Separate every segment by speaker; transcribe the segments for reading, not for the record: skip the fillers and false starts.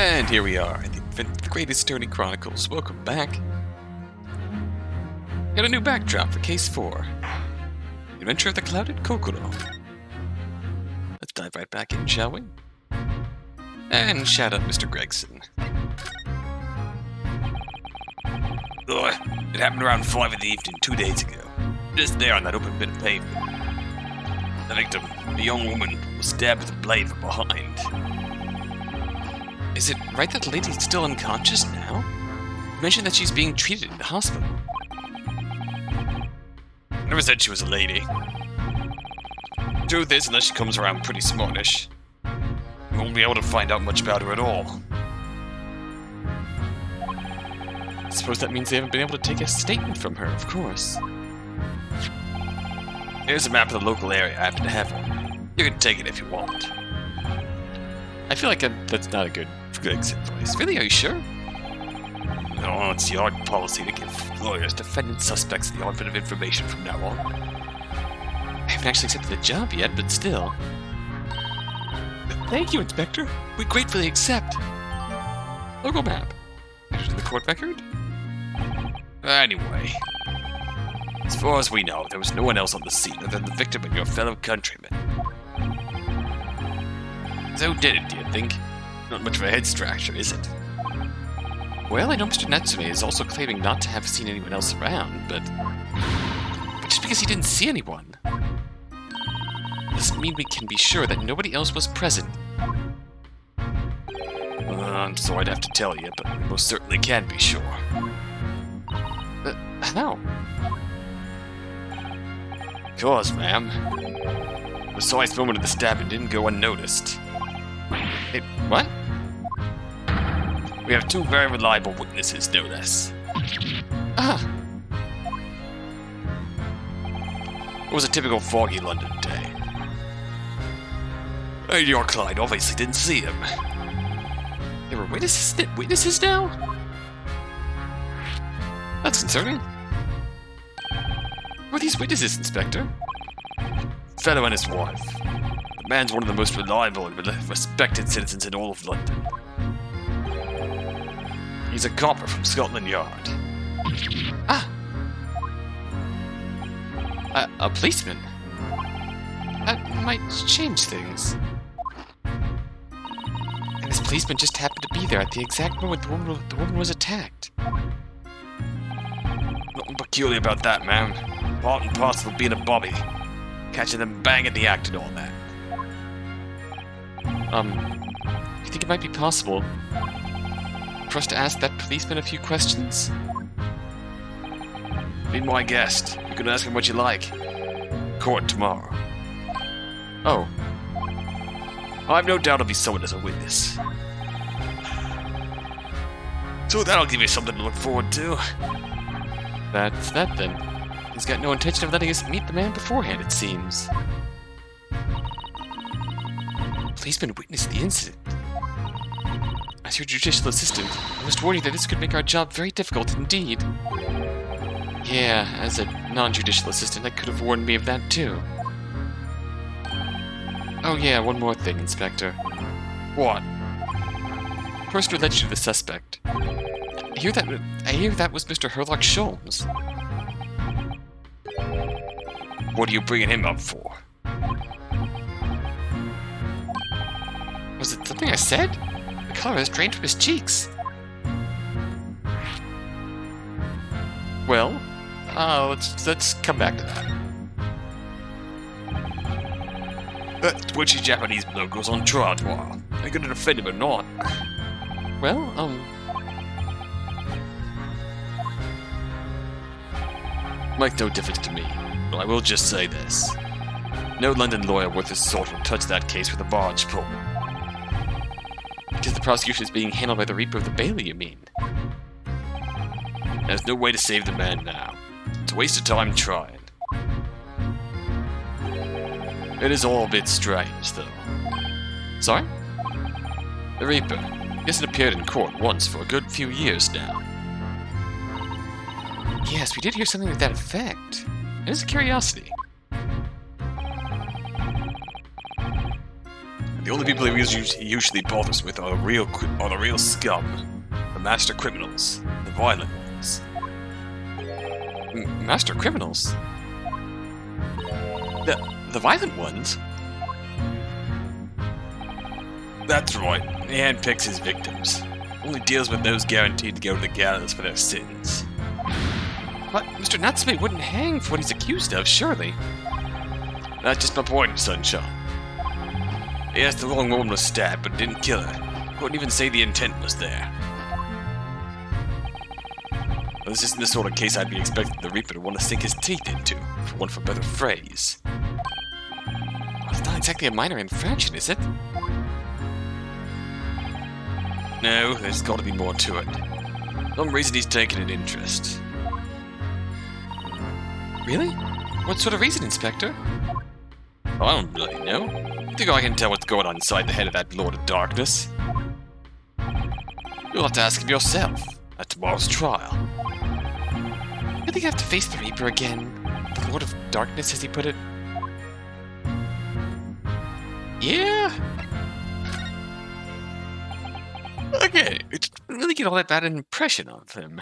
Speaker 1: And here we are, the greatest attorney Chronicles. Welcome back. Got a new backdrop for Case 4. Adventure of the Clouded Kokoro. Let's dive right back in, shall we? And shout out Mr. Gregson. Ugh, it happened around 5 in the evening 2 days ago. Just there on that open bit of pavement. The victim, a young woman, was stabbed with a blade from behind. Is it right that the lady's still unconscious now? You mentioned that she's being treated in the hospital. I never said she was a lady. Truth is, unless she comes around pretty smartish, we won't be able to find out much about her at all. I suppose that means they haven't been able to take a statement from her, of course. Here's a map of the local area I happen to have her. You can take it if you want. I feel like that's not a good advice. Really, are you sure? No, it's the odd policy to give lawyers defendant suspects the odd bit of information from now on. I haven't actually accepted the job yet, but still. Thank you, Inspector. We gratefully accept. Local map. Enter the court record? Anyway. As far as we know, there was no one else on the scene other than the victim and your fellow countrymen. So who did it, do you think? Not much of a head scratcher, is it? Well, I know Mr. Natsume is also claiming not to have seen anyone else around, but just because he didn't see anyone doesn't mean we can be sure that nobody else was present. I'm sorry to have to tell you, but we most certainly can be sure. How? Cause, ma'am, the precise moment of the stabbing didn't go unnoticed. It, what? We have two very reliable witnesses, no less. Ah! It was a typical foggy London day. And your client obviously didn't see him. There were witnesses now? That's concerning. Who are these witnesses, Inspector? Fellow and his wife. The man's one of the most reliable and respected citizens in all of London. He's a copper from Scotland Yard. Ah! A policeman? That might change things. And this policeman just happened to be there at the exact moment the woman was attacked. Nothing peculiar about that, ma'am. Part and parcel of being a bobby. Catching them bang in the act and all that. You think it might be possible for us to ask that policeman a few questions? Be my guest. You can ask him what you like. Court tomorrow. Oh. I've no doubt he'll be summoned as a witness. So that'll give you something to look forward to. That's that then. He's got no intention of letting us meet the man beforehand, it seems. Policeman witnessed the incident. As your judicial assistant, I must warn you that this could make our job very difficult indeed. Yeah, as a non-judicial assistant, I could have warned me of that too. Oh yeah, one more thing, Inspector. What? First, led you to the suspect. I hear that was Mr. Herlock Sholmes. What are you bringing him up for? Was it something I said? The color has drained from his cheeks. Well, let's come back to that. That twitchy Japanese bloke goes on trial tomorrow. Are you gonna defend him or not? Well, makes no difference to me, but I will just say this. No London lawyer worth his salt will touch that case with a barge pole. Because the prosecution is being handled by the Reaper of the Bailey, you mean? There's no way to save the man now. It's a waste of time trying. It is all a bit strange, though. Sorry? The Reaper. He hasn't appeared in court once for a good few years now. Yes, we did hear something to that effect. It is a curiosity. The The only people he usually bothers with are the real scum, the master criminals, the violent ones. Master criminals? The violent ones? That's right. He handpicks his victims. Only deals with those guaranteed to go to the gallows for their sins. But Mr. Natsume wouldn't hang for what he's accused of, surely. That's just my point, Sunshine. Yes, the wrong woman was stabbed, but didn't kill her. Couldn't even say the intent was there. Well, this isn't the sort of case I'd be expecting the Reaper to want to sink his teeth into, for want of a better phrase. Well, it's not exactly a minor infraction, is it? No, there's got to be more to it. Some reason he's taken an interest. Really? What sort of reason, Inspector? Oh, I don't really know. I think I can tell what's going on inside the head of that Lord of Darkness. You'll have to ask him yourself at tomorrow's trial. I think I have to face the Reaper again. The Lord of Darkness, as he put it. Yeah? Okay, I didn't really get all that bad an impression of him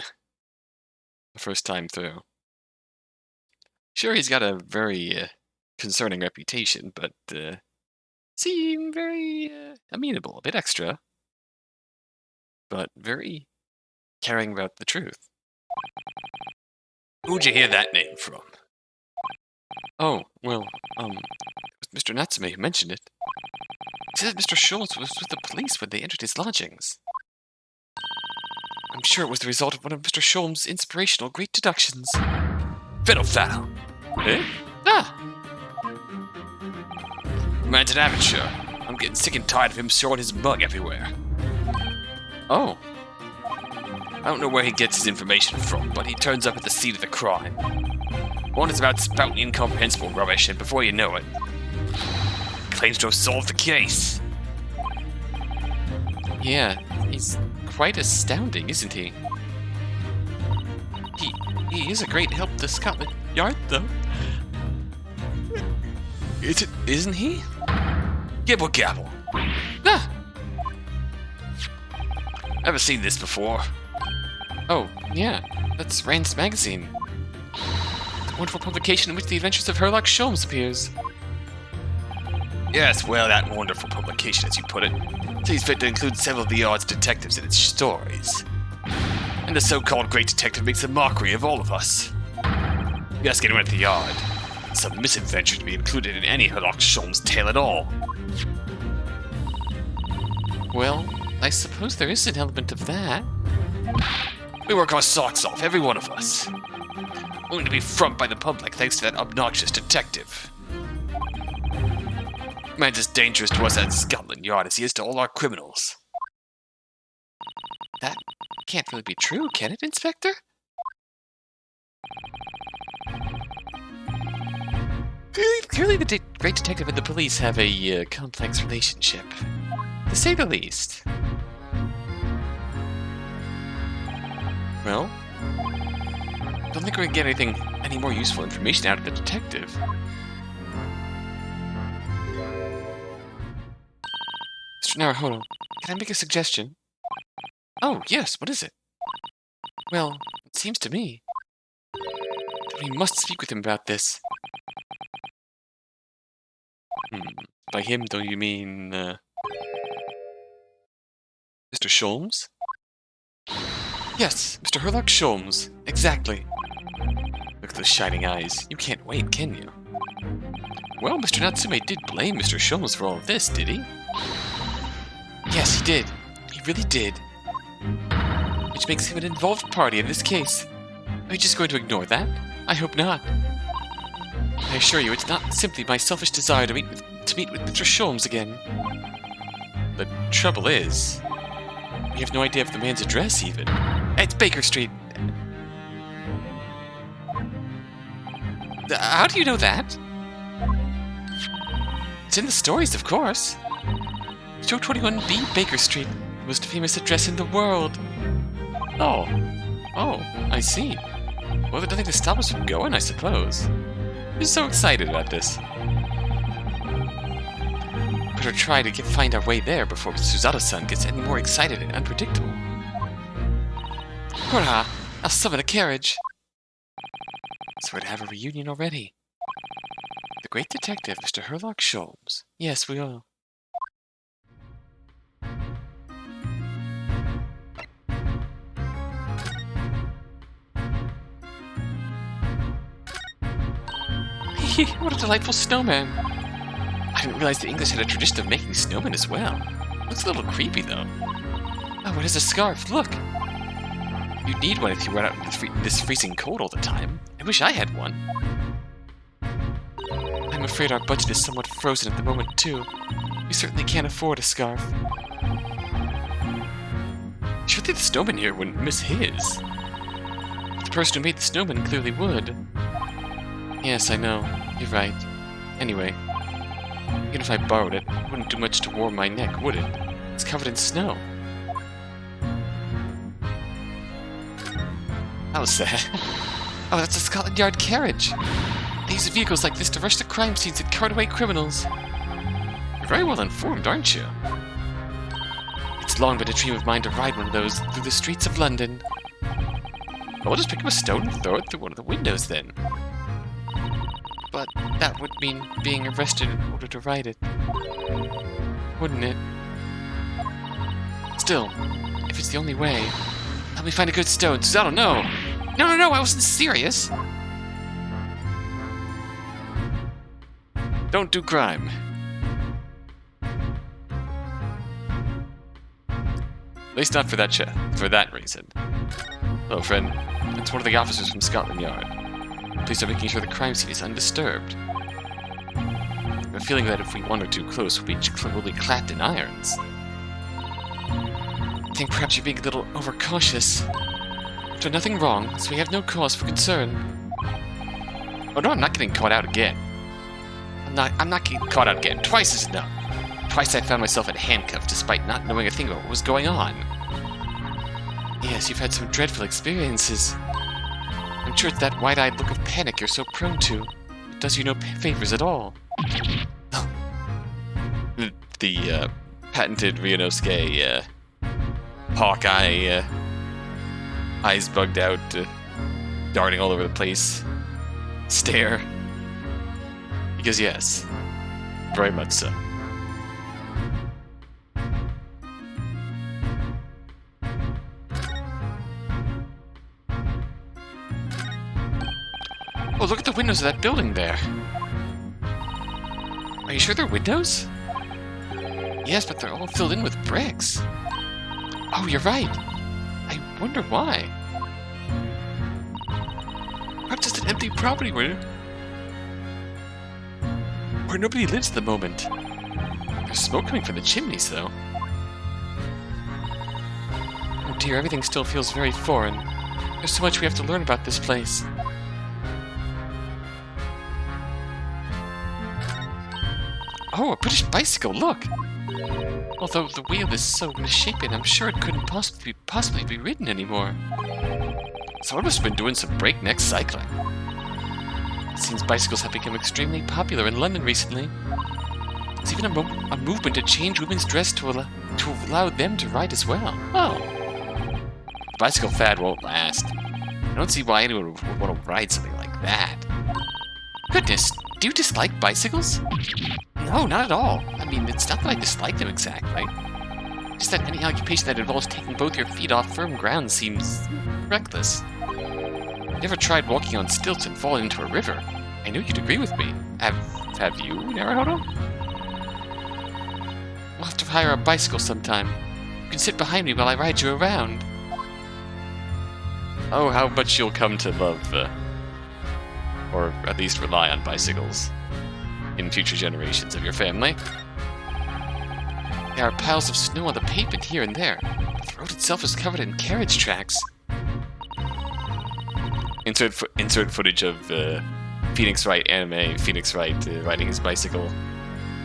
Speaker 1: the first time through. Sure, he's got a very concerning reputation, but seemed very amenable, a bit extra, but very caring about the truth. Who'd you hear that name from? Oh, well, it was Mr. Natsume who mentioned it. He said Mr. Sholmes was with the police when they entered his lodgings. I'm sure it was the result of one of Mr. Sholmes' inspirational great deductions. Fiddle-faddle. Eh? Ah! Man's an amateur. I'm getting sick and tired of him throwing his mug everywhere. Oh. I don't know where he gets his information from, but he turns up at the scene of the crime. One is about spouting incomprehensible rubbish, and before you know it, he claims to have solved the case. Yeah, he's quite astounding, isn't he? He is a great help to Scotland Yard, though. Isn't he? Gibble gabble. Ah! Ever seen this before? Oh, yeah. That's Rand's magazine. The wonderful publication in which the adventures of Herlock Sholmes appears. Yes, well, that wonderful publication, as you put it, sees fit to include several of the yard's detectives in its stories. And the so-called great detective makes a mockery of all of us. You ask anyone at the yard, it's a misadventure to be included in any Herlock Sholmes tale at all. Well, I suppose there is an element of that. We work our socks off, every one of us. Willing to be frumped by the public thanks to that obnoxious detective. Man's as dangerous to us at Scotland Yard as he is to all our criminals. That can't really be true, can it, Inspector? Clearly the great detective and the police have a complex relationship, to say the least. Well, don't think we're gonna get any more useful information out of the detective. Mr. Naruhodo, can I make a suggestion? Oh, yes, what is it? Well, it seems to me that we must speak with him about this. By him, don't you mean, Mr. Sholmes? Yes, Mr. Herlock Sholmes, exactly. Look at those shining eyes. You can't wait, can you? Well, Mr. Natsume did blame Mr. Sholmes for all of this, did he? Yes, he did. He really did. Which makes him an involved party in this case. Are you just going to ignore that? I hope not. I assure you, it's not simply my selfish desire to meet with Mr. Sholmes again. The trouble is, we have no idea of the man's address, even. It's Baker Street. How do you know that? It's in the stories, of course. 221B Baker Street, the most famous address in the world. Oh, I see. Well, there's nothing to stop us from going, I suppose. I'm so excited about this. Better try to find our way there before Susato-san gets any more excited and unpredictable. Hurrah! I'll summon a carriage! So we're to have a reunion already. The great detective, Mr. Herlock Sholmes. Yes, we will. What a delightful snowman! I didn't realize the English had a tradition of making snowmen as well. Looks a little creepy, though. Oh, it is a scarf, look! You'd need one if you went out in this freezing cold all the time. I wish I had one. I'm afraid our budget is somewhat frozen at the moment, too. We certainly can't afford a scarf. Surely the snowman here wouldn't miss his. The person who made the snowman clearly would. Yes, I know. You're right. Anyway, even if I borrowed it, it wouldn't do much to warm my neck, would it? It's covered in snow. How's that? Oh, that's a Scotland Yard carriage! They use vehicles like this to rush to crime scenes and cart away criminals. You're very well informed, aren't you? It's long been a dream of mine to ride one of those through the streets of London. Well, we'll just pick up a stone and throw it through one of the windows then. But that would mean being arrested in order to ride it. Wouldn't it? Still, if it's the only way, help me find a good stone. Susato, no! No, I wasn't serious! Don't do crime. At least not for that reason. Hello, friend. It's one of the officers from Scotland Yard. Police are making sure the crime scene is undisturbed. I have a feeling that if we wander too close, we'll be clapped in irons. I think perhaps you're being a little overcautious. We've done nothing wrong, so we have no cause for concern. Oh no, I'm not getting caught out again. I'm not getting caught out again. Twice is enough. Twice I found myself in handcuffs despite not knowing a thing about what was going on. Yes, you've had some dreadful experiences. I'm sure it's that wide-eyed look of panic you're so prone to. It does you no favors at all. The patented Ryunosuke, Hawkeye, eyes bugged out, darting all over the place, stare. Because yes, very much so. Oh, look at the windows of that building there. Are you sure they're windows? Yes, but they're all filled in with bricks. Oh, you're right. I wonder why. Perhaps it's an empty property where nobody lives at the moment. There's smoke coming from the chimneys, though. Oh dear, everything still feels very foreign. There's so much we have to learn about this place. Oh, a British bicycle, look! Although the wheel is so misshapen, I'm sure it couldn't possibly be ridden anymore. Someone must have been doing some breakneck cycling. It seems bicycles have become extremely popular in London recently. There's even a movement to change women's dress to allow them to ride as well. Oh! The bicycle fad won't last. I don't see why anyone would want to ride something like that. Goodness, do you dislike bicycles? No, not at all. I mean, it's not that I dislike them exactly. Just that any occupation that involves taking both your feet off firm ground seems reckless. Never tried walking on stilts and falling into a river. I knew you'd agree with me. Have you, Naruhodo? We'll have to hire a bicycle sometime. You can sit behind me while I ride you around. Oh, how much you'll come to love, or at least rely on bicycles in future generations of your family. There are piles of snow on the pavement here and there. The road itself is covered in carriage tracks. Insert footage of Phoenix Wright anime, Phoenix Wright riding his bicycle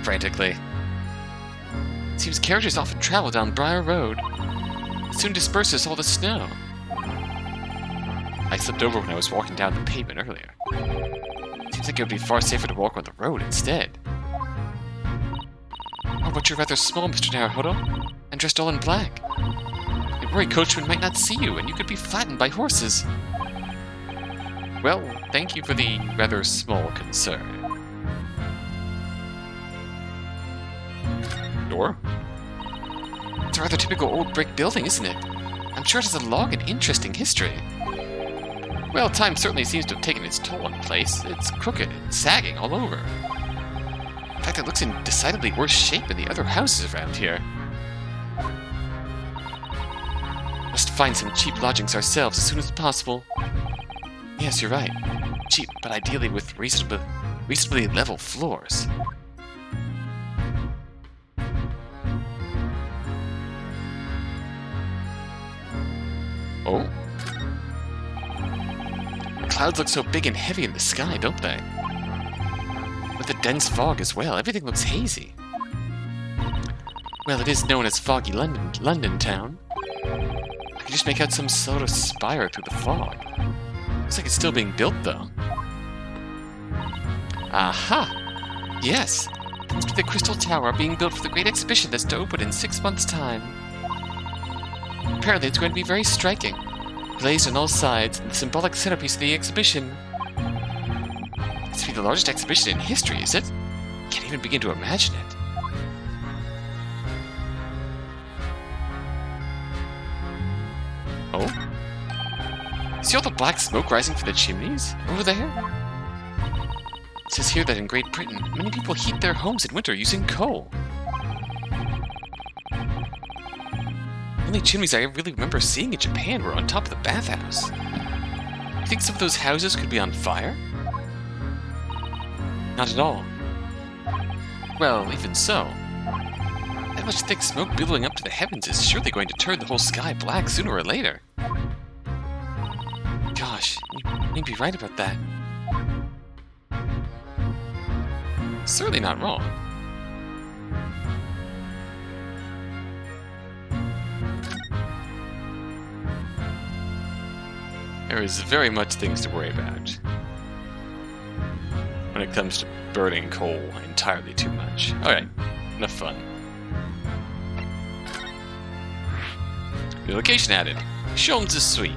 Speaker 1: frantically. It seems carriages often travel down Briar Road. It soon disperses all the snow. I slipped over when I was walking down the pavement earlier. Seems like it would be far safer to walk on the road instead. Oh about you're rather small, Mr. Naruhodo, and dressed all in black. I worry coachman might not see you, and you could be flattened by horses. Well, thank you for the rather small concern. Door? It's a rather typical old brick building, isn't it? I'm sure it has a long and interesting history. Well, time certainly seems to have taken its toll on the place. It's crooked and sagging all over. In fact, it looks in decidedly worse shape than the other houses around here. Must find some cheap lodgings ourselves as soon as possible. Yes, you're right. Cheap, but ideally with reasonably level floors. Oh? The clouds look so big and heavy in the sky, don't they? With the dense fog as well, everything looks hazy. Well, it is known as Foggy London town. I can just make out some sort of spire through the fog. Looks like it's still being built, though. Aha! Yes! It must be the Crystal Tower being built for the great exhibition that's to open in 6 months' time. Apparently it's going to be very striking. Glazed on all sides, and the symbolic centerpiece of the exhibition. It's to be the largest exhibition in history, is it? Can't even begin to imagine it. Oh? See all the black smoke rising from the chimneys? Over there? It says here that in Great Britain, many people heat their homes in winter using coal. The only chimneys I really remember seeing in Japan were on top of the bathhouse. You think some of those houses could be on fire? Not at all. Well, even so. That much thick smoke billowing up to the heavens is surely going to turn the whole sky black sooner or later. Gosh, you may be right about that. Certainly not wrong. There is very much things to worry about when it comes to burning coal entirely too much. Alright, enough fun. New location added. Sholmes' Suite.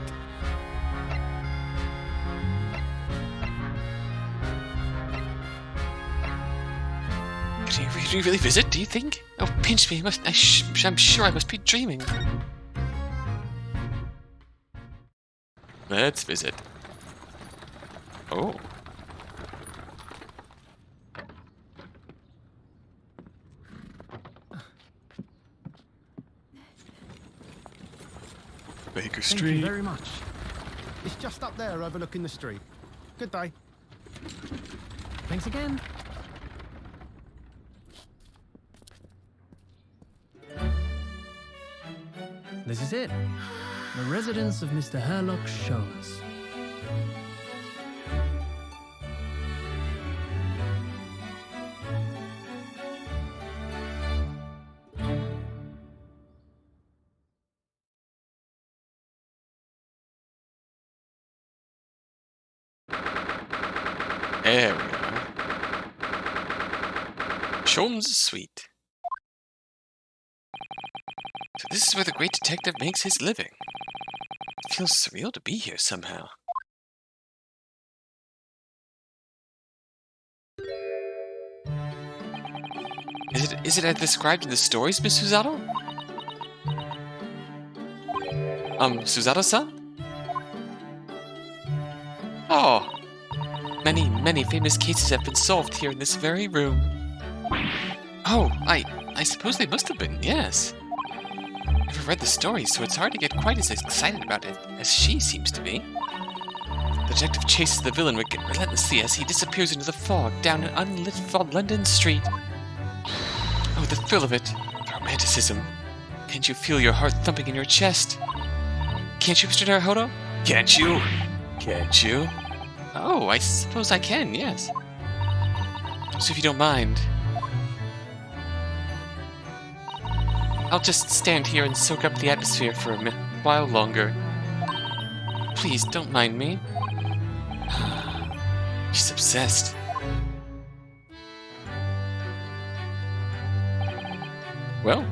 Speaker 1: Can you really visit, do you think? Oh, pinch me. I'm sure I must be dreaming. Let's visit. Oh. Baker Street.
Speaker 2: Thank you very much. It's just up there overlooking the street. Good day. Thanks again. This is it. The residence of Mr. Herlock Sholmes.
Speaker 1: There we are. Sholmes' Suite. So this is where the great detective makes his living. It feels surreal to be here somehow. Is it as described in the stories, Miss Susato? Susato-san? Oh, many famous cases have been solved here in this very room. Oh, I suppose they must have been, yes. Never read the stories, so it's hard to get quite as excited about it as she seems to be. The detective chases the villain relentlessly as he disappears into the fog down an unlit London street. Oh, the thrill of it, the romanticism. Can't you feel your heart thumping in your chest? Can't you, Mr. Naruhodo? Can't you? Can't you? Oh, I suppose I can, yes. So if you don't mind, I'll just stand here and soak up the atmosphere for a while longer. Please, don't mind me. She's obsessed. Well,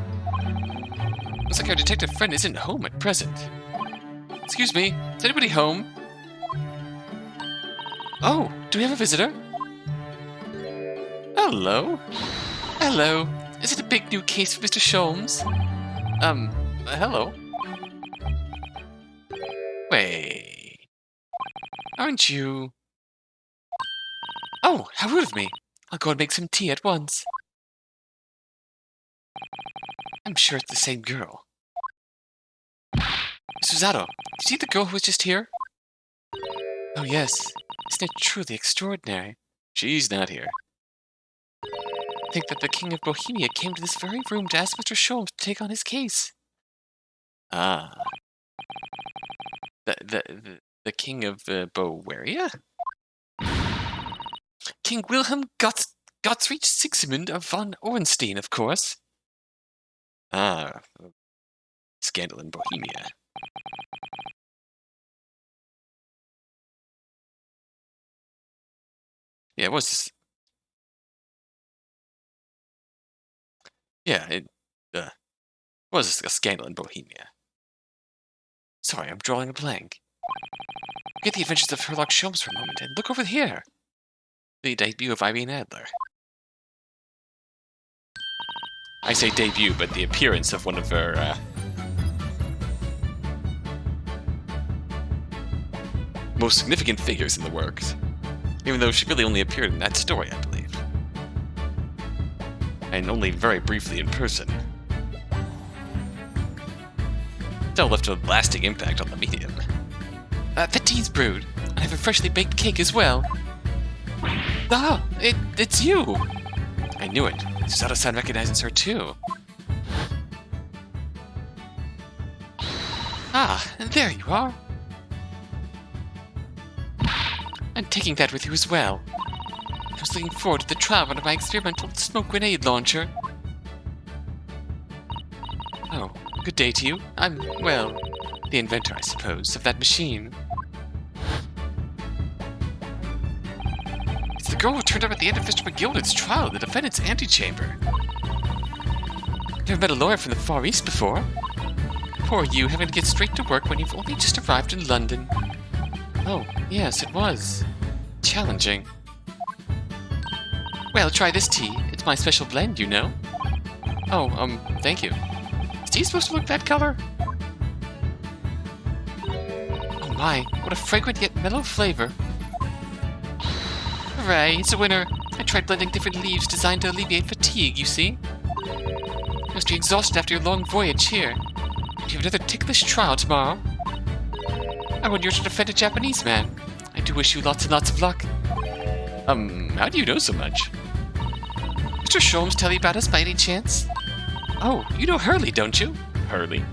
Speaker 1: looks like our detective friend isn't home at present. Excuse me, is anybody home? Oh, do we have a visitor? Hello. Hello. Is it a big new case for Mr. Sholmes? Hello. Wait. Aren't you... Oh, how rude of me. I'll go and make some tea at once. I'm sure it's the same girl. Susato, did you see the girl who was just here? Oh yes, isn't it truly extraordinary? She's not here. I think that the King of Bohemia came to this very room to ask Mr. Sholmes to take on his case. Ah. The King of Bowaria? King Wilhelm Gottsreich Sigismund of von Orenstein, of course. Ah. Scandal in Bohemia. Yeah, it was... Yeah, it was a scandal in Bohemia. Sorry, I'm drawing a blank. Get the adventures of Sherlock Sholmes for a moment, and look over here! The debut of Irene Adler. I say debut, but the appearance of one of her, most significant figures in the works. Even though she really only appeared in that story, I believe. And only very briefly in person. Still left a lasting impact on the medium. The tea's brewed. I have a freshly baked cake as well. Ah, it's you! I knew it. Susato-san recognizes her too. Ah, and there you are. I'm taking that with you as well. I was looking forward to the trial run of my experimental smoke grenade launcher. Oh, good day to you. I'm, well, the inventor, I suppose, of that machine. It's the girl who turned up at the end of Mr. McGilded's trial in the defendant's antechamber. Never met a lawyer from the Far East before. Poor you, having to get straight to work when you've only just arrived in London. Oh, yes, it was. Challenging. Well, try this tea. It's my special blend, you know. Oh, thank you. Is tea supposed to look that color? Oh my, what a fragrant yet mellow flavor. Hooray, it's a winner. I tried blending different leaves designed to alleviate fatigue, you see. You must be exhausted after your long voyage here. You have another ticklish trial tomorrow. I want you to defend a Japanese man. I do wish you lots and lots of luck. How do you know so much? Mr. Sholmes tell you about us by any chance? Oh, you know Hurley, don't you? Hurley?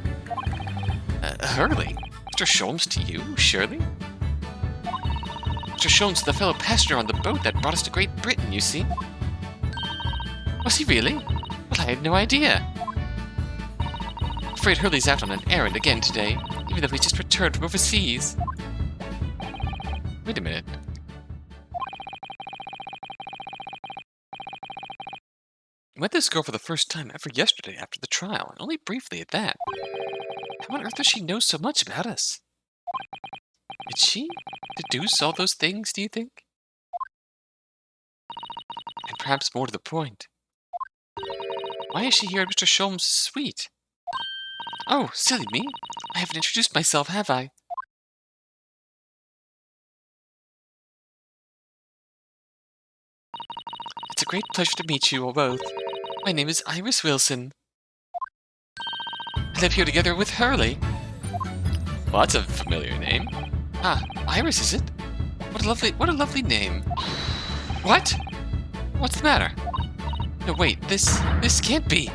Speaker 1: Hurley? Mr. Sholmes to you, surely? Mr. Sholmes is the fellow passenger on the boat that brought us to Great Britain, you see. Was he really? Well, I had no idea. I'm afraid Hurley's out on an errand again today, even though he's just returned from overseas. Wait a minute. I met this girl for the first time ever yesterday after the trial, and only briefly at that. How on earth does she know so much about us? Did she deduce all those things, do you think? And perhaps more to the point, why is she here at Mr. Sholmes' suite? Oh, silly me. I haven't introduced myself, have I? It's a great pleasure to meet you all both. My name is Iris Wilson. I live here together with Hurley. Well, that's a familiar name. Ah, Iris, is it? What a lovely name. What? What's the matter? No, wait, this can't be.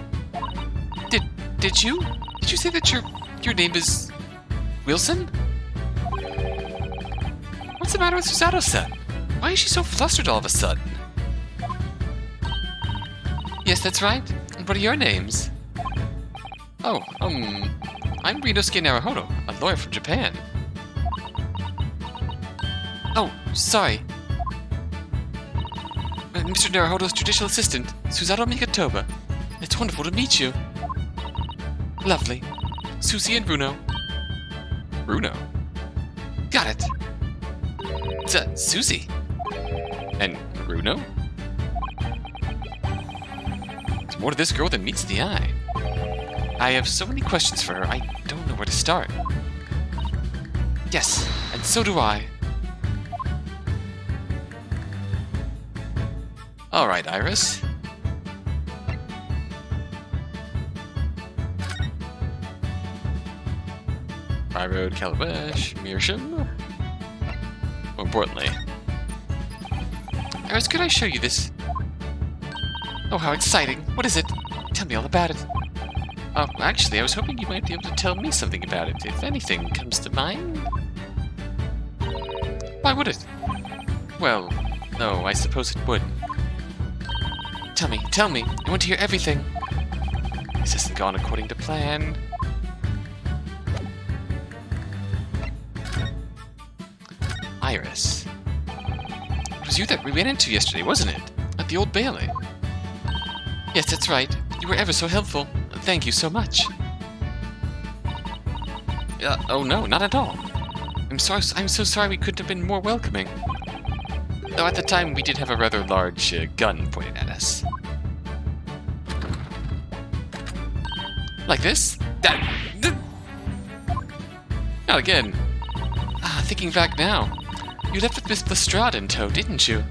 Speaker 1: Did you say that your name is Wilson? What's the matter with Susato-san? Why is she so flustered all of a sudden? Yes, that's right. And what are your names? Oh, I'm Ryunosuke Naruhodo, a lawyer from Japan. Oh, sorry. Mr. Naruhodo's judicial assistant, Susato Mikatoba. It's wonderful to meet you. Lovely. Susie and Bruno. Bruno? Got it. It's Susie. And Bruno? There's more to this girl than meets the eye. I have so many questions for her, I don't know where to start. Yes, and so do I. Alright, Iris. I Road, Calabash, Meerschaum. More importantly. Iris, could I show you this? Oh, how exciting. What is it? Tell me all about it. Actually, I was hoping you might be able to tell me something about it, if anything comes to mind. Why would it? Well, no, I suppose it would. Tell me, I want to hear everything. This hasn't gone according to plan. Iris. It was you that we ran into yesterday, wasn't it? At the Old Bailey. Yes, that's right. You were ever so helpful. Thank you so much. Oh no, not at all. I'm so sorry we couldn't have been more welcoming. Though at the time we did have a rather large gun pointed at us. Like this? Not again. Thinking back now. You left with Miss Lestrade in tow, didn't you?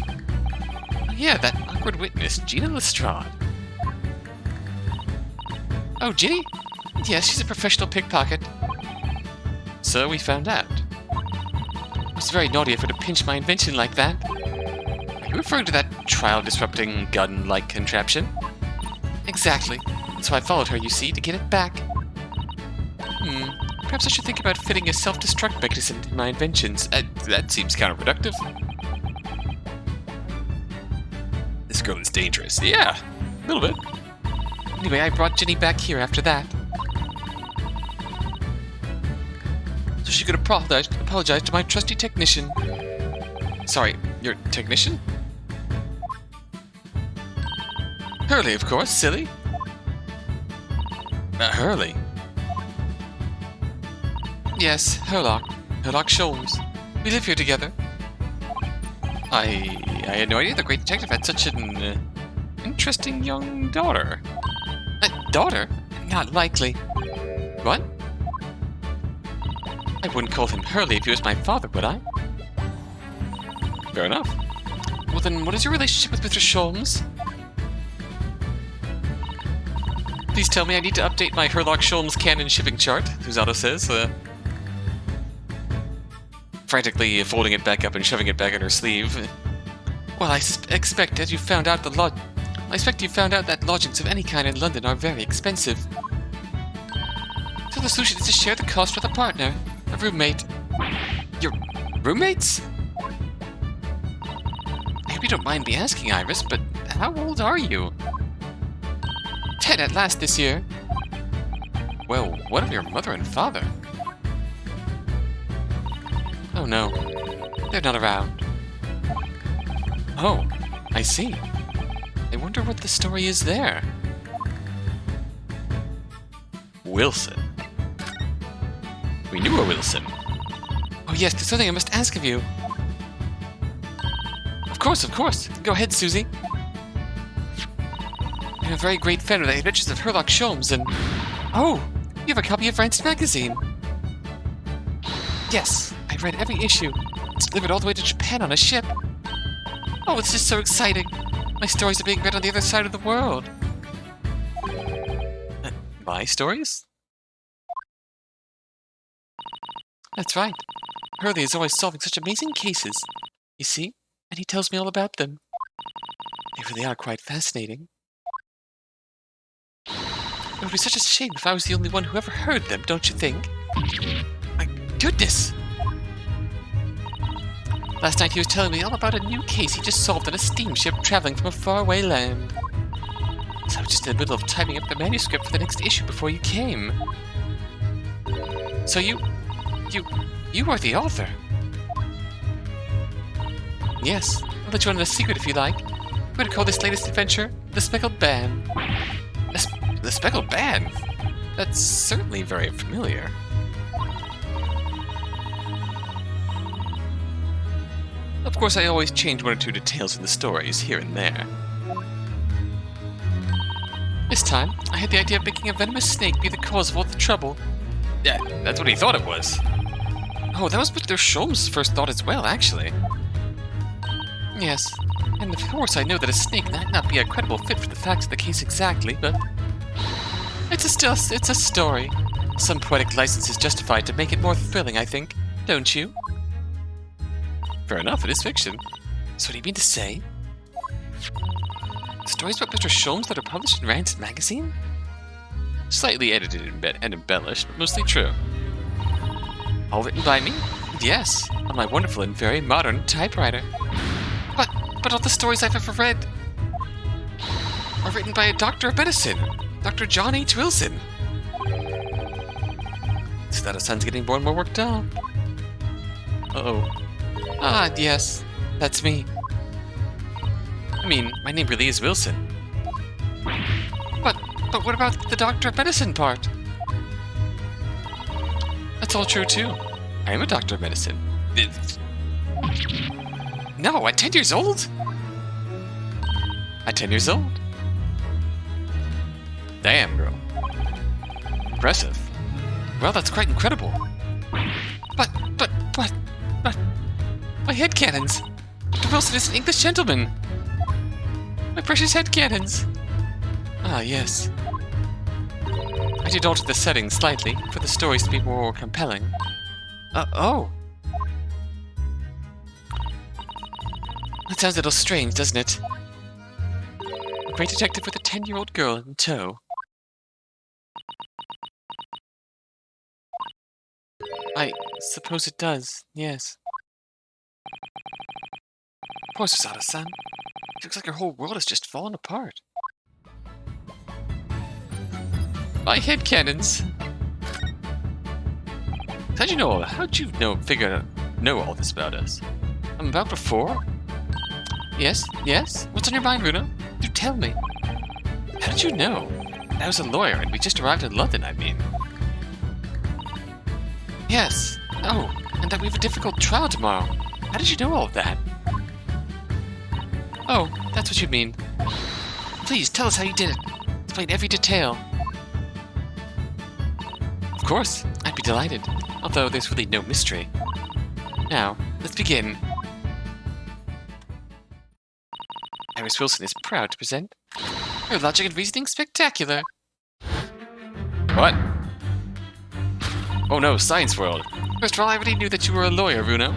Speaker 1: Oh, yeah, that awkward witness, Gina Lestrade. Oh, Ginny? Yes, she's a professional pickpocket. So we found out. It was very naughty of her to pinch my invention like that. Are you referring to that trial-disrupting gun-like contraption? Exactly. So I followed her, you see, to get it back. Perhaps I should think about fitting a self-destruct mechanism in my inventions. That seems counterproductive. This girl is dangerous. Yeah, a little bit. Anyway, I brought Ginny back here after that. So she could apologize to my trusty technician. Sorry, your technician? Hurley, of course, silly. Hurley? Yes, Herlock. Herlock Sholmes. We live here together. I had no idea the great detective had such an interesting young daughter. Daughter? Not likely. What? I wouldn't call him Hurley if he was my father, would I? Fair enough. Well then, what is your relationship with Mr. Sholmes? Please tell me I need to update my Herlock Sholmes canon shipping chart, Susato says, frantically folding it back up and shoving it back in her sleeve. Well, I expect you found out that lodgings of any kind in London are very expensive. So the solution is to share the cost with a partner, a roommate. Your roommates? I hope you don't mind me asking, Iris, but how old are you? 10 at last this year. Well, what of your mother and father? Oh no, they're not around. Oh, I see. I wonder what the story is there. Wilson. We knew a Wilson. Oh yes, there's something I must ask of you. Of course. Go ahead, Susie. I'm a very great fan of the adventures of Herlock Sholmes and... Oh! You have a copy of Rance magazine! Yes, I've read every issue. It's delivered all the way to Japan on a ship. Oh, it's just so exciting. My stories are being read on the other side of the world. My stories? That's right. Hurley is always solving such amazing cases. You see? And he tells me all about them. They really are quite fascinating. It would be such a shame if I was the only one who ever heard them, don't you think? My goodness! Last night he was telling me all about a new case he just solved on a steamship traveling from a faraway land. So I was just in the middle of typing up the manuscript for the next issue before you came. So you are the author? Yes, I'll let you on a secret if you like. We're going to call this latest adventure The Speckled Band. The Speckled Band? That's certainly very familiar. Of course, I always change one or two details in the stories, here and there. This time, I had the idea of making a venomous snake be the cause of all the trouble. Yeah, that's what he thought it was. Oh, that was what their Sholmes' first thought as well, actually. Yes, and of course I know that a snake might not be a credible fit for the facts of the case exactly, but... it's a story. Some poetic license is justified to make it more thrilling, I think. Don't you? Fair enough, it is fiction. So what do you mean to say? Stories about Mr. Sholmes that are published in Rancid magazine? Slightly edited and embellished, but mostly true. All written by me? Yes, on my wonderful and very modern typewriter. But all the stories I've ever read are written by a doctor of medicine, Dr. John H. Wilson. Susato-san's getting more and more worked up. Uh-oh. Ah, yes, that's me. I mean, my name really is Wilson. But what about the doctor of medicine part? That's all true too. I am a doctor of medicine. No, at 10 years old? At 10 years old? Damn, girl. Impressive. Well, that's quite incredible. But, my headcanons! Dr. Wilson is an English gentleman! My precious headcanons! Ah, yes. I did alter the setting slightly, for the stories to be more compelling. Oh! That sounds a little strange, doesn't it? A great detective with a 10-year-old girl in tow. I suppose it does, yes. Poor Susato-san. It looks like her whole world has just fallen apart. My headcanons! How'd you know all that? How'd you know all this about us? I'm about before? Yes? What's on your mind, Runo? Do tell me. How did you know? I was a lawyer and we just arrived in London, I mean. Yes. Oh, and that we have a difficult trial tomorrow. How did you know all of that? Oh, that's what you mean. Please, tell us how you did it. Explain every detail. Of course, I'd be delighted. Although there's really no mystery. Now, let's begin. Iris Wilson is proud to present her logic and reasoning spectacular. What? Oh no, Science World. First of all, I already knew that you were a lawyer, Runo.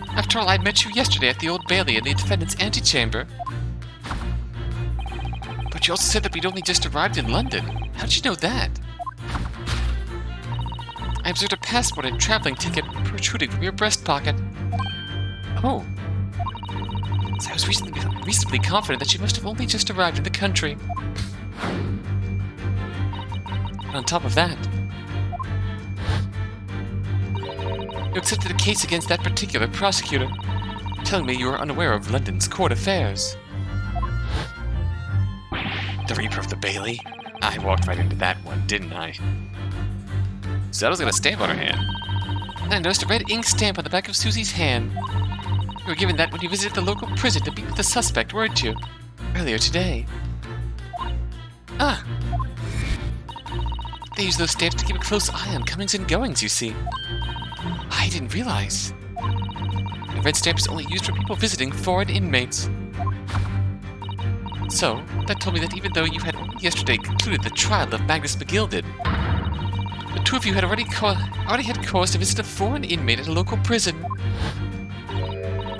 Speaker 1: After all, I met you yesterday at the Old Bailey in the defendant's antechamber. But you also said that we'd only just arrived in London. How'd you know that? I observed a passport and traveling ticket protruding from your breast pocket. Oh. So I was reasonably confident that you must have only just arrived in the country. And on top of that, you accepted a case against that particular prosecutor, telling me you were unaware of London's court affairs. The Reaper of the Bailey? I walked right into that one, didn't I? Susato's got a stamp on her hand. And I noticed a red ink stamp on the back of Susie's hand. You were given that when you visited the local prison to meet with the suspect, weren't you? Earlier today. Ah! They use those stamps to keep a close eye on comings and goings, you see. I didn't realize. The red stamp is only used for people visiting foreign inmates. So, that told me that even though you had only yesterday concluded the trial of Magnus McGilded, the two of you had already had cause to visit a foreign inmate at a local prison.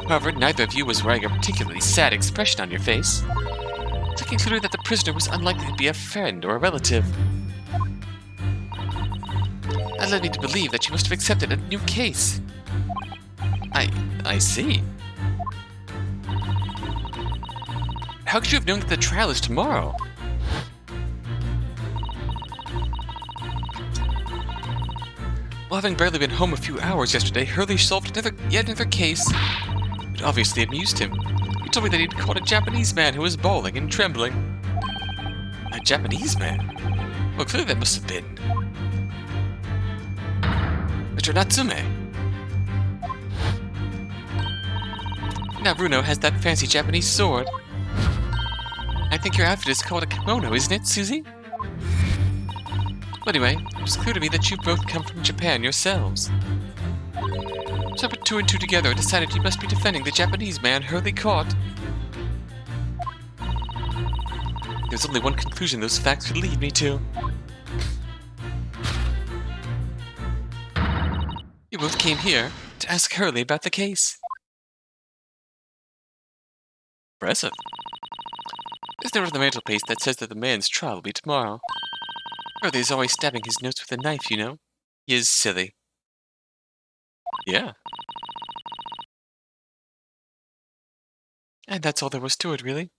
Speaker 1: However, neither of you was wearing a particularly sad expression on your face. So I concluded that the prisoner was unlikely to be a friend or a relative. That led me to believe that you must have accepted a new case. I see. How could you have known that the trial is tomorrow? Well, having barely been home a few hours yesterday, Hurley solved yet another case. It obviously amused him. He told me that he'd caught a Japanese man who was bawling and trembling. A Japanese man? clearly that must have been Mr. Natsume. Now Bruno has that fancy Japanese sword. I think your outfit is called a kimono, isn't it, Susie? Well, anyway, it was clear to me that you both come from Japan yourselves. So I put two and two together and decided you must be defending the Japanese man Hurley caught. There's only one conclusion those facts could lead me to. You both came here to ask Hurley about the case. Impressive. There's a note on the mantelpiece that says that the man's trial will be tomorrow. Hurley is always stabbing his notes with a knife, you know. He is silly. Yeah. And that's all there was to it, really.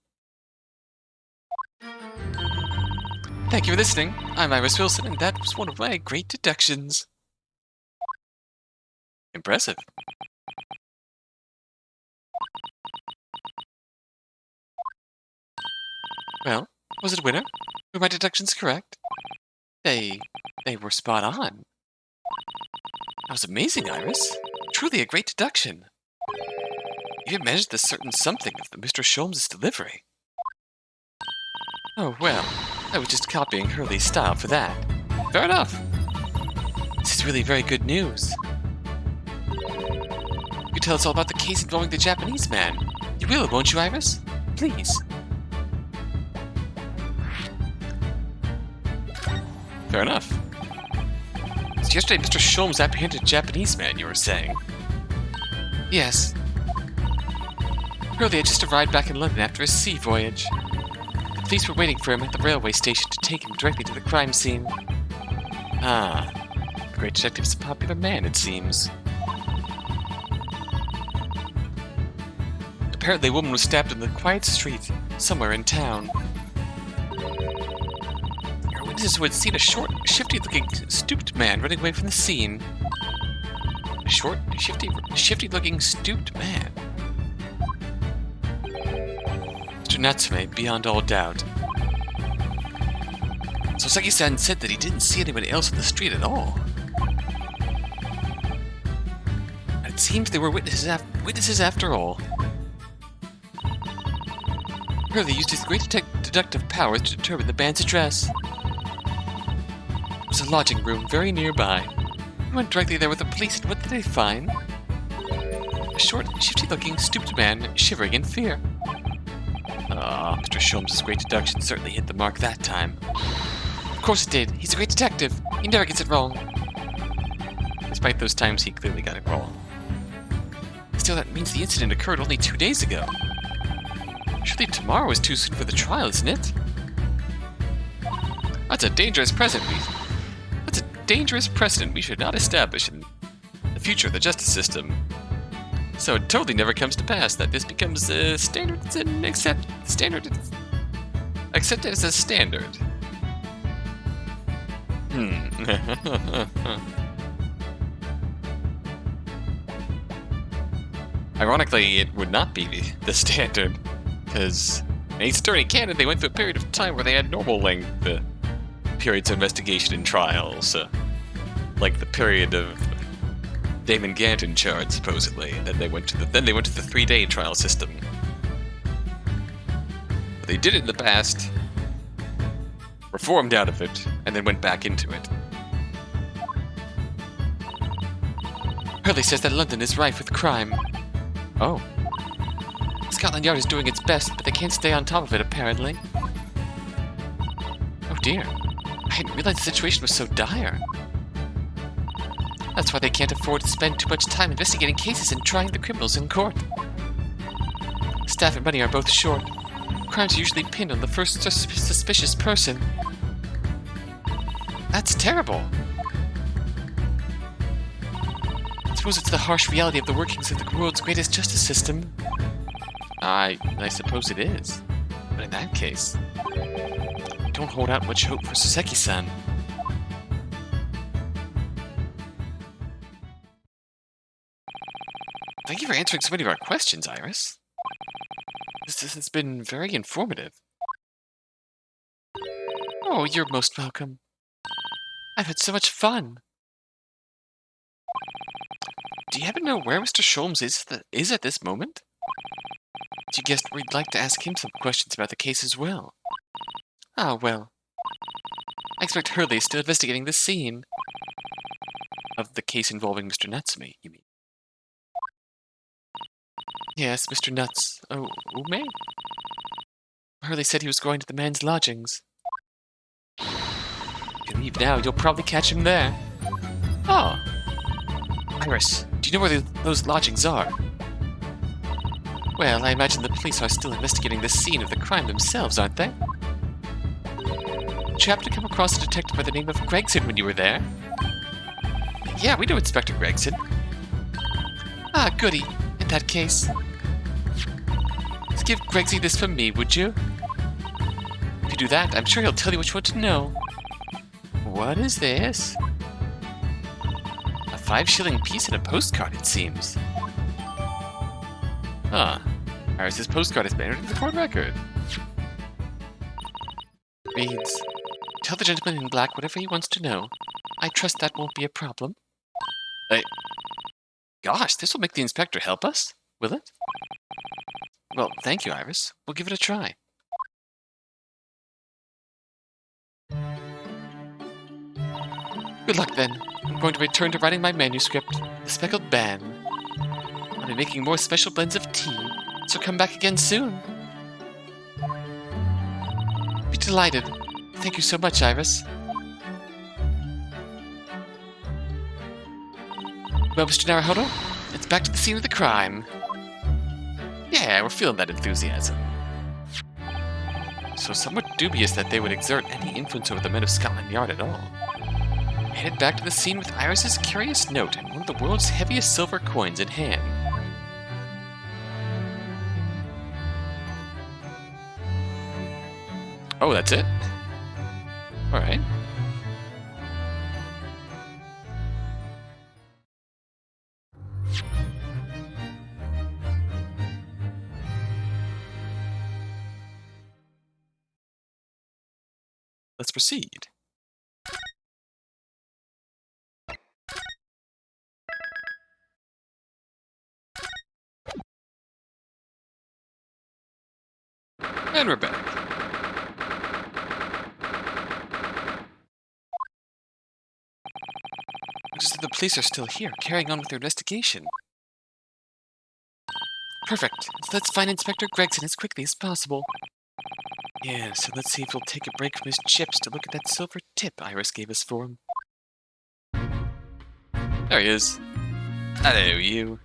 Speaker 1: Thank you for listening. I'm Iris Wilson, and that was one of my great deductions. Impressive. Well, was it a winner? Were my deductions correct? They were spot on. That was amazing, Iris. Truly a great deduction. You even managed the certain something of Mr. Sholmes' delivery. Oh, well, I was just copying Hurley's style for that. Fair enough. This is really very good news. You tell us all about the case involving the Japanese man. You will, won't you, Iris? Please. Fair enough. So yesterday, Mr. Sholmes apprehended a Japanese man, you were saying? Yes. Hurley had just arrived back in London after a sea voyage. The police were waiting for him at the railway station to take him directly to the crime scene. Ah, the great detective's a popular man, it seems. Apparently, a woman was stabbed in the quiet street somewhere in town. Her witnesses who had seen a short, shifty-looking, stooped man running away from the scene. A short, shifty-looking, stooped man. Mr. Natsume, beyond all doubt. Soseki-san said that he didn't see anybody else on the street at all. And it seems they were witnesses after all. Hurley used his great deductive powers to determine the band's address. It was a lodging room very nearby. He went directly there with the police, and what did they find? A short, shifty-looking, stooped man shivering in fear. Ah, Mr. Sholmes' great deduction certainly hit the mark that time. Of course it did. He's a great detective. He never gets it wrong. Despite those times, he clearly got it wrong. Still, that means the incident occurred only 2 days ago. Surely tomorrow is too soon for the trial, isn't it? That's a dangerous precedent. That's a dangerous precedent we should not establish in the future of the justice system. So it totally never comes to pass that this becomes a standard and accepted as a standard. Ironically, it would not be the standard, because in Ace Attorney Canon, they went through a period of time where they had normal length periods of investigation and trials, like the period of Damon Gant in charge, supposedly. Then they went to the 3-day trial system. But they did it in the past, reformed out of it, and then went back into it. Hurley says that London is rife with crime. Oh. Scotland Yard is doing its best, but they can't stay on top of it, apparently. Oh dear. I hadn't realized the situation was so dire. That's why they can't afford to spend too much time investigating cases and trying the criminals in court. Staff and money are both short. Crimes are usually pinned on the first suspicious person. That's terrible. I suppose it's the harsh reality of the workings of the world's greatest justice system. I suppose it is. But in that case, don't hold out much hope for Soseki-san. Thank you for answering so many of our questions, Iris. This has been very informative. Oh, you're most welcome. I've had so much fun. Do you happen to know where Mr. Sholmes is at this moment? You guessed we'd like to ask him some questions about the case as well. Ah, well. I expect Hurley is still investigating the scene. Of the case involving Mr. Natsume, you mean? Yes, Mr. Nuts. Oh, Ume? Hurley said he was going to the man's lodgings. If you leave now, you'll probably catch him there. Oh. Iris, do you know where those lodgings are? Well, I imagine the police are still investigating the scene of the crime themselves, aren't they? Did you happen to come across a detective by the name of Gregson when you were there? Yeah, we know Inspector Gregson. Ah, goody. In that case. Let's give Gregsy this from me, would you? If you do that, I'm sure he'll tell you which one to know. What is this? A 5-shilling piece and a postcard, it seems. Huh. Iris's postcard has been entered into the court record. Reads, tell the gentleman in black whatever he wants to know. I trust that won't be a problem. Gosh, this will make the inspector help us, will it? Well, thank you, Iris. We'll give it a try. Good luck, then. I'm going to return to writing my manuscript, The Speckled Ban. I'll be making more special blends of tea, so come back again soon. Be delighted. Thank you so much, Iris. Well, Mr. Naruhodo, it's back to the scene of the crime. Yeah, we're feeling that enthusiasm. So somewhat dubious that they would exert any influence over the men of Scotland Yard at all. Headed back to the scene with Iris's curious note and one of the world's heaviest silver coins in hand. Oh, that's it? Alright. Let's proceed. And we're back. Looks as though the police are still here, carrying on with their investigation. Perfect. So let's find Inspector Gregson as quickly as possible. Yeah, so let's see if he'll take a break from his chips to look at that silver tip Iris gave us for him. There he is. Hello, you.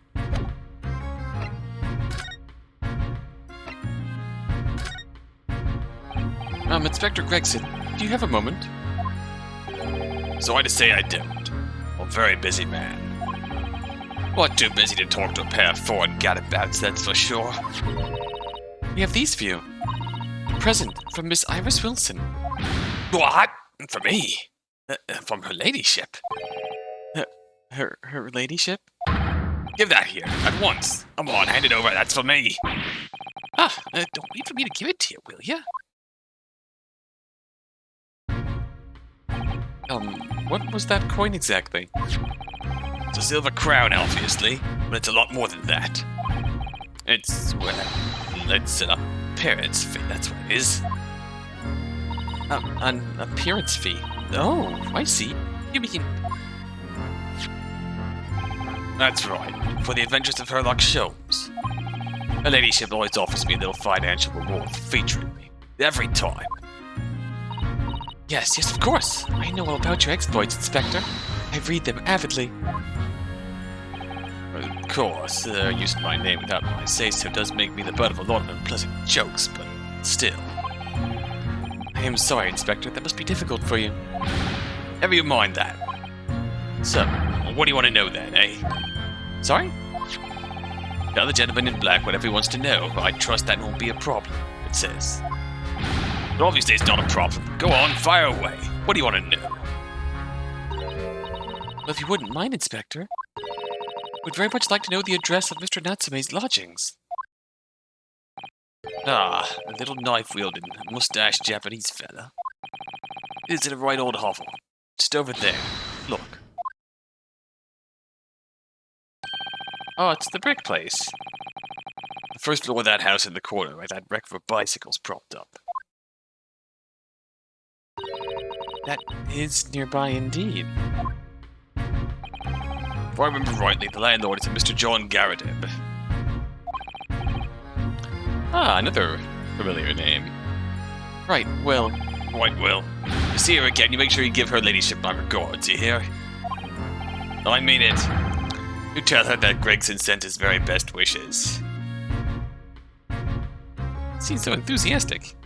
Speaker 1: Inspector Gregson, do you have a moment? Sorry to say I don't. I'm a very busy man. Not too busy to talk to a pair of foreign gadabouts, that's for sure. We have these for you. A present from Miss Iris Wilson. What? For me? From her ladyship? Her ladyship? Give that here, at once. Come on, hand it over, that's for me. Don't wait for me to give it to you, will ya? What was that coin exactly? It's a silver crown, obviously, but it's a lot more than that. It's, well, it's an appearance fee, that's what it is. An appearance fee? Oh, I see. You mean... That's right, for the adventures of Herlock Sholmes. Her ladyship always offers me a little financial reward for featuring me, every time. Yes, of course. I know all about your exploits, Inspector. I read them avidly. Of course, using my name without my say-so does make me the butt of a lot of unpleasant jokes, but still. I am sorry, Inspector. That must be difficult for you. Never you mind that. So, what do you want to know then, eh? Sorry? Tell the gentleman in black whatever he wants to know, but I trust that won't be a problem, it says. But obviously it's not a problem. Go on, fire away. What do you want to know? Well, if you wouldn't mind, Inspector, we'd very much like to know the address of Mr. Natsume's lodgings. A little knife-wielding, mustached Japanese fella. Is it a right old hovel? Just over there. Look. Oh, it's the brick place. The first floor of that house in the corner, right? That wreck for bicycles propped up. That is nearby indeed. If I remember rightly, the landlord is a Mr. John Garrideb. Ah, another familiar name. Right, well. You see her again, you make sure you give her ladyship my regards, you hear? I mean it. You tell her that Gregson sent his very best wishes. Seems so enthusiastic.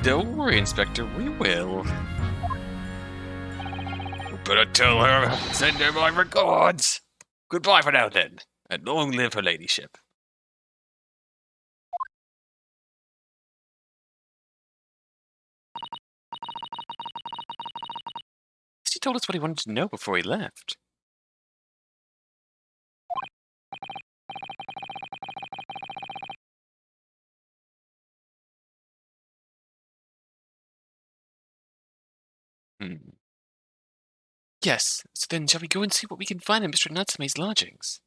Speaker 1: Don't worry, Inspector, we will. You better tell her, send her my regards. Goodbye for now, then, and long live her ladyship. He told us what he wanted to know before he left. Yes, so then shall we go and see what we can find in Mr. Natsume's lodgings?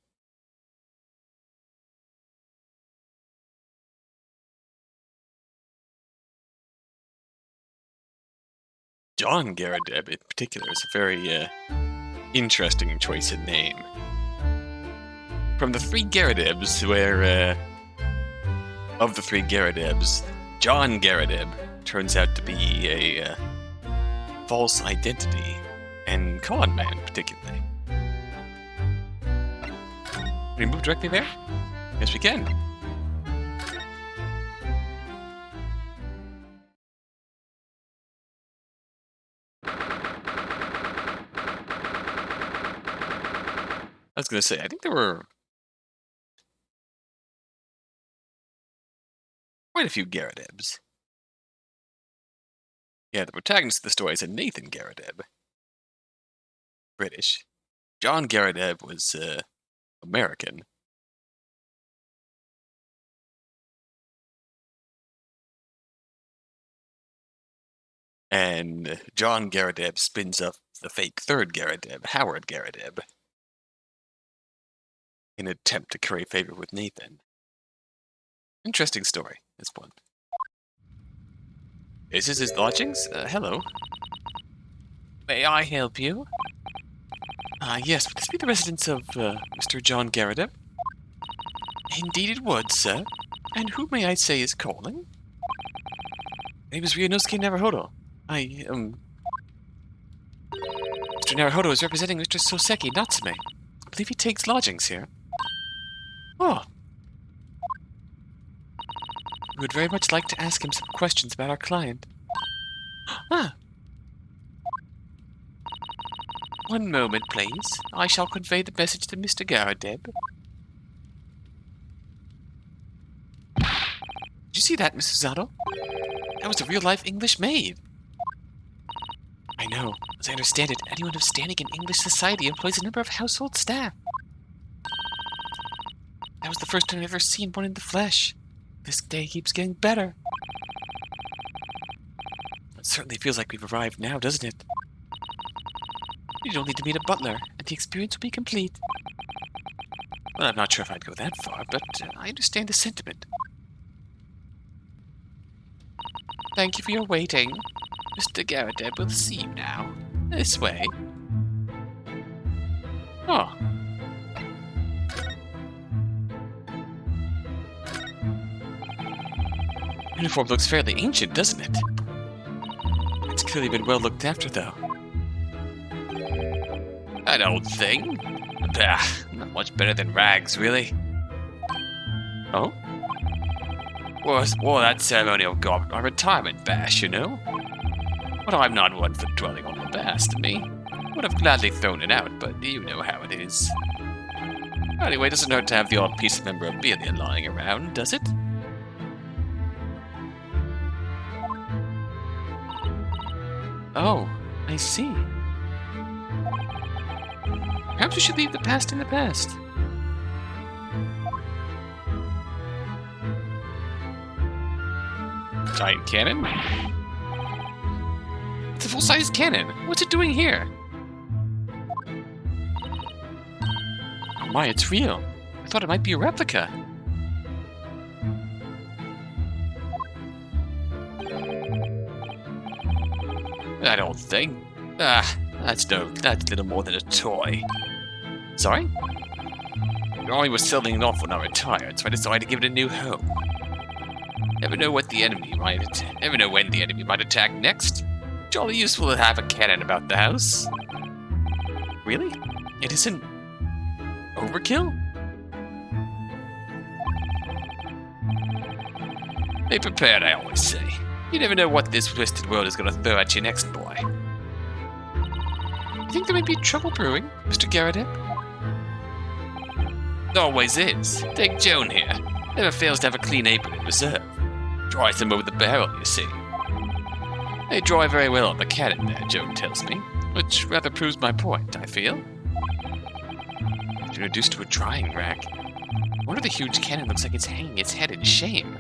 Speaker 1: John Garrideb, in particular, is a very, interesting choice in name. From the three Garridebs, of the three Garridebs, John Garrideb turns out to be a, false identity, and con man, particularly. Can we move directly there? Yes, we can. I was going to say, I think there were quite a few Garridebs. Yeah, the protagonist of the story is a Nathan Garrideb. British. John Garrideb was, American. And John Garrideb spins up the fake third Garrideb, Howard Garrideb, in an attempt to curry favor with Nathan. Interesting story, this one. Is this his lodgings? Hello. May I help you? Yes, would this be the residence of, Mr. John Garrideb? Indeed it would, sir. And who may I say is calling? My name is Ryunosuke Naruhodo. Mr. Naruhodo is representing Mr. Soseki Natsume. I believe he takes lodgings here. Oh. We would very much like to ask him some questions about our client. Ah. One moment, please. I shall convey the message to Mr. Garrideb. Did you see that, Miss Susato? That was a real-life English maid. I know. As I understand it, anyone of standing in English society employs a number of household staff. That was the first time I've ever seen one in the flesh. This day keeps getting better. It certainly feels like we've arrived now, doesn't it? You don't need to meet a butler, and the experience will be complete. Well, I'm not sure if I'd go that far, but I understand the sentiment. Thank you for your waiting. Mr. Garrideb will see you now. This way. Oh. Uniform looks fairly ancient, doesn't it? It's clearly been well looked after, though. That old thing? Bah, not much better than rags, really. Oh? Well, that ceremonial got a retirement bash, you know? But I'm not one for dwelling on the past, me. Would have gladly thrown it out, but you know how it is. Anyway, it doesn't hurt to have the odd piece of memorabilia lying around, does it? Oh, I see. Perhaps we should leave the past in the past. giant cannon? It's a full-size cannon. What's it doing here? Oh my, it's real. I thought it might be a replica. That old thing. That's little more than a toy. Sorry? Your army was selling it off when I retired, so I decided to give it a new home. Never know when the enemy might attack next. Jolly useful to have a cannon about the house. Really? It isn't overkill? Be prepared, I always say. You never know what this twisted world is going to throw at you next, boy. You think there might be trouble brewing, Mr. Garrett? Always is. Take Joan here. Never fails to have a clean apron in reserve. Dries them over the barrel, you see. They dry very well on the cannon there, Joan tells me, which rather proves my point, I feel. Introduced to a drying rack. I wonder the huge cannon looks like it's hanging its head in shame.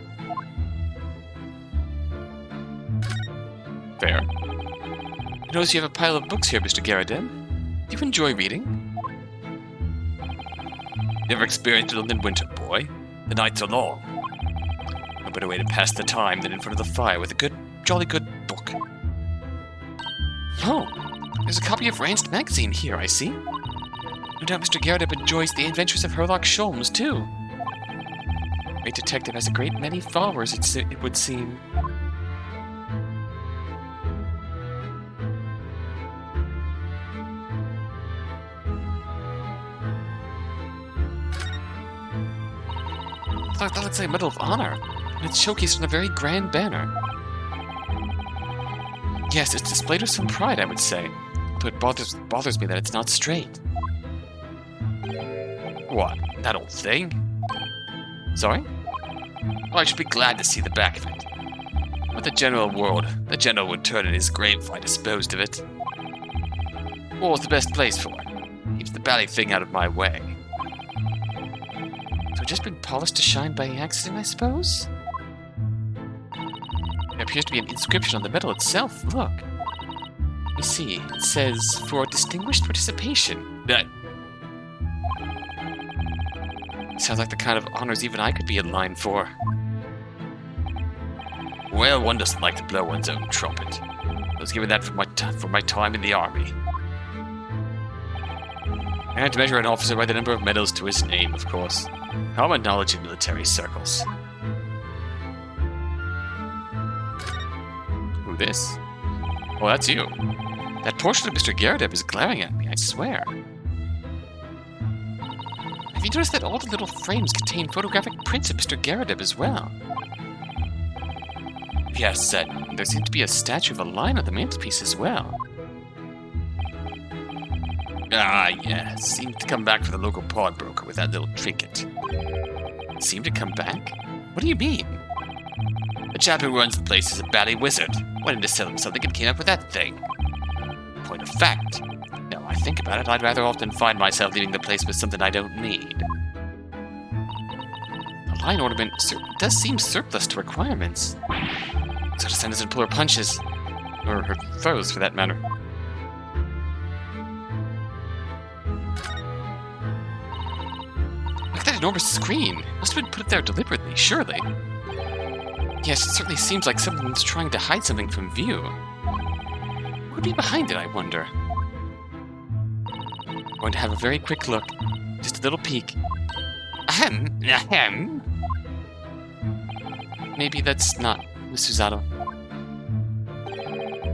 Speaker 1: Fair. I notice you have a pile of books here, Mr. Garradin. Do you enjoy reading? Never experienced a London winter, boy. The nights are long. No better way to pass the time than in front of the fire with a jolly good book. Oh, there's a copy of Ranced magazine here, I see. No doubt Mr. Garradin enjoys the adventures of Herlock Sholmes, too. Great detective has a great many followers, it would seem. That looks like a Medal of Honor, and it's showcased on a very grand banner. Yes, it's displayed with some pride, I would say, though it bothers me that it's not straight. What, that old thing? Sorry? Oh, I should be glad to see the back of it. But the general would turn in his grave if I disposed of it. War's the best place for it. Keeps the bally thing out of my way. So just been polished to shine by accident, I suppose? There appears to be an inscription on the metal itself, look. Let me see, it says, for distinguished participation. Sounds like the kind of honors even I could be in line for. Well, one doesn't like to blow one's own trumpet. I was given that for my time in the army. And to measure an officer by the number of medals to his name, of course. Common knowledge in military circles. Who this? Oh, that's you. That portion of Mr. Garradeb is glaring at me, I swear. Have you noticed that all the little frames contain photographic prints of Mr. Garradeb as well? Yes, there seems to be a statue of a lion on the mantelpiece as well. Ah, yes. Seemed to come back for the local pawnbroker with that little trinket. Seemed to come back? What do you mean? The chap who runs the place is a bally wizard. Went in to sell him something and came up with that thing. Point of fact. Now I think about it, I'd rather often find myself leaving the place with something I don't need. The lion ornament does seem surplus to requirements. So to send us and pull her punches. Or her foes, for that matter. Look at that enormous screen. Must have been put there deliberately, surely. Yes, it certainly seems like someone's trying to hide something from view. What would be behind it, I wonder? I'm going to have a very quick look. Just a little peek. Ahem! Ahem! Maybe that's not Miss Susato.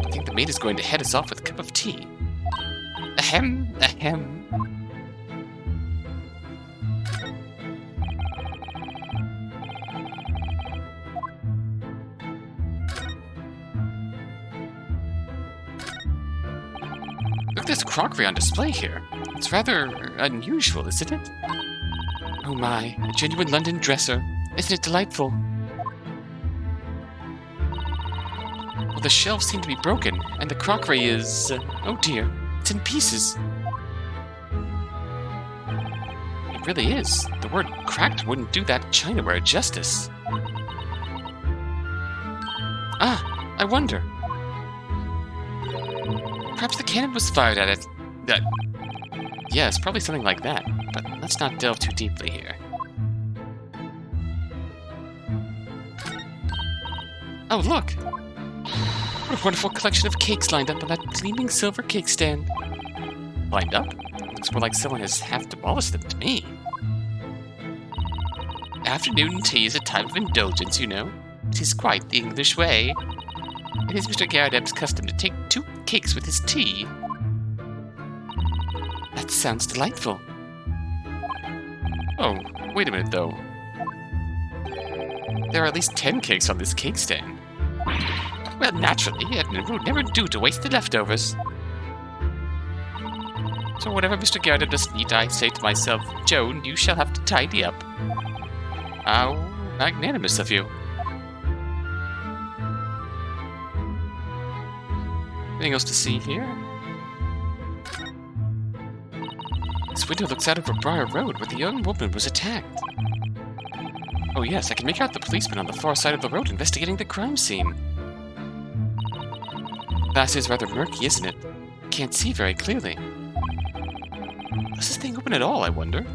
Speaker 1: I think the maid is going to head us off with a cup of tea. Ahem! Ahem! Look at this crockery on display here. It's rather unusual, isn't it? Oh my, a genuine London dresser. Isn't it delightful? Well, the shelves seem to be broken, and the crockery is... oh dear, it's in pieces. It really is. The word cracked wouldn't do that chinaware justice. Ah, I wonder. Perhaps the cannon was fired at it. Yes, probably something like that. But let's not delve too deeply here. Oh, look! What a wonderful collection of cakes lined up on that gleaming silver cake stand. Lined up? Looks more like someone has half demolished them to me. Afternoon tea is a time of indulgence, you know. It is quite the English way. It is Mr. Garadeb's custom to take 2 cakes with his tea. That sounds delightful. Oh, wait a minute, though. There are at least 10 cakes on this cake stand. Well, naturally, it would never do to waste the leftovers. So whatever Mr. Garadeb does eat, I say to myself, Joan, you shall have to tidy up. How magnanimous of you. Anything else to see here? This window looks out over Briar Road, where the young woman was attacked. Oh yes, I can make out the policeman on the far side of the road investigating the crime scene. Glass is rather murky, isn't it? Can't see very clearly. Does this thing open at all, I wonder?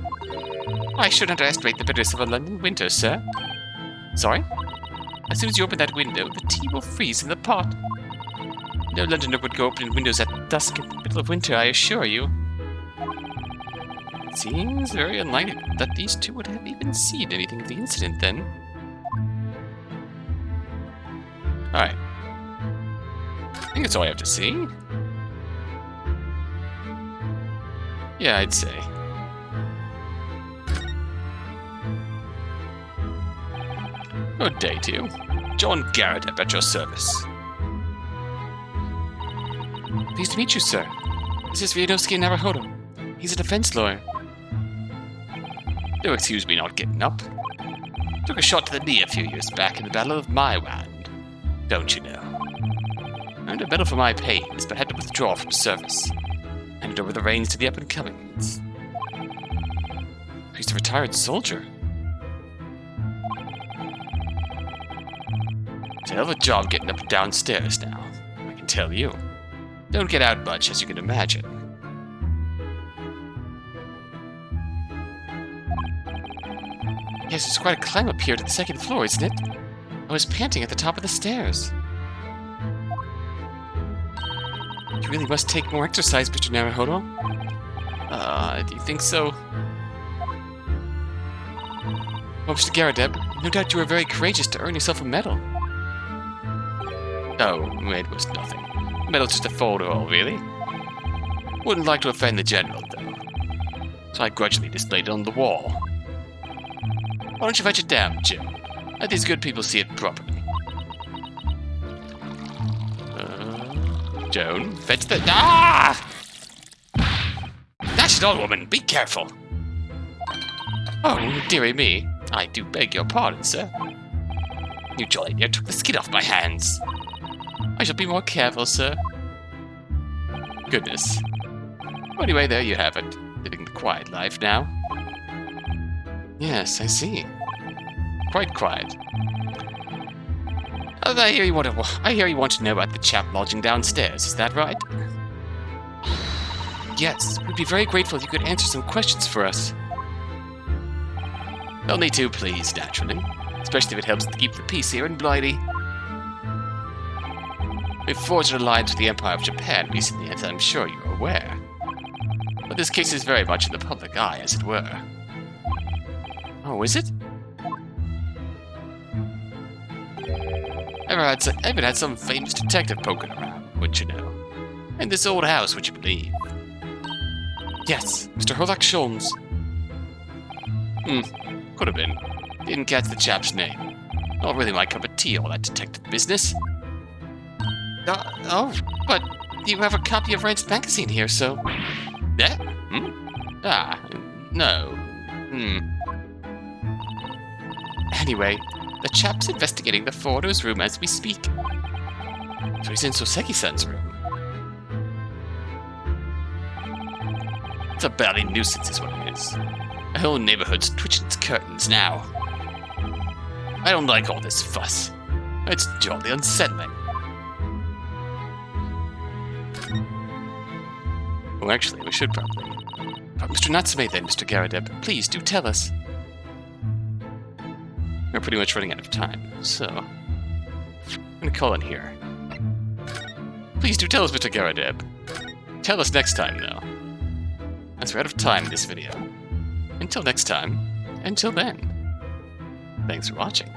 Speaker 1: I should underestimate the bitterness of a London winter, sir. Sorry? As soon as you open that window, the tea will freeze in the pot. No Londoner would go opening windows at dusk in the middle of winter, I assure you. It seems very unlikely that these two would have even seen anything of the incident then. Alright. I think that's all I have to see. Yeah, I'd say. Good day to you. John Garadeb at your service. Pleased to meet you, sir. This is Ryunosuke Naruhodo. He's a defense lawyer. Do excuse me not getting up. Took a shot to the knee a few years back in the Battle of Maiwand. Don't you know? Earned a medal for my pains, but had to withdraw from service. Handed over the reins to the up-and-comings. He's a retired soldier. It's a hell of a job getting up and downstairs now, I can tell you. Don't get out much, as you can imagine. Yes, it's quite a climb up here to the 2nd floor, isn't it? I was panting at the top of the stairs. You really must take more exercise, Mr. Naruhodo. Do you think so? Well, Mr. Garadeb, no doubt you were very courageous to earn yourself a medal. Oh, it was nothing. The medal's just a folderol, really. Wouldn't like to offend the general, though. So I grudgingly displayed it on the wall. Why don't you fetch it down, Jim? Let these good people see it properly. Joan, fetch the... Ah! Dash it on, woman! Be careful! Oh, dearie me. I do beg your pardon, sir. You jolly near took the skin off my hands. I shall be more careful, sir. Goodness. Anyway, there you have it. Living the quiet life now. Yes, I see. Quite quiet. I hear you want to know about the chap lodging downstairs, is that right? Yes, we'd be very grateful if you could answer some questions for us. Only too pleased, naturally. Especially if it helps to keep the peace here in Blighty. We've forged an alliance with the Empire of Japan recently, as I'm sure you're aware. But this case is very much in the public eye, as it were. Oh, is it? Ever had some famous detective poking around, wouldn't you know? In this old house, would you believe? Yes, Mr. Herlock Sholmes. Could have been. Didn't catch the chap's name. Not really my cup of tea, all that detective business. Oh, but you have a copy of Rand's magazine here, so... Yeah? No. Anyway, the chap's investigating the foreigner's room as we speak. So he's in Soseki-san's room. It's a bally nuisance is what it is. The whole neighborhood's twitching its curtains now. I don't like all this fuss. It's jolly unsettling. Well, actually, we should probably... Mr. Natsume then, Mr. Garadeb, please do tell us. We're pretty much running out of time, so... I'm gonna call in here. Please do tell us, Mr. Garadeb. Tell us next time, though. As we're out of time in this video. Until next time, until then. Thanks for watching.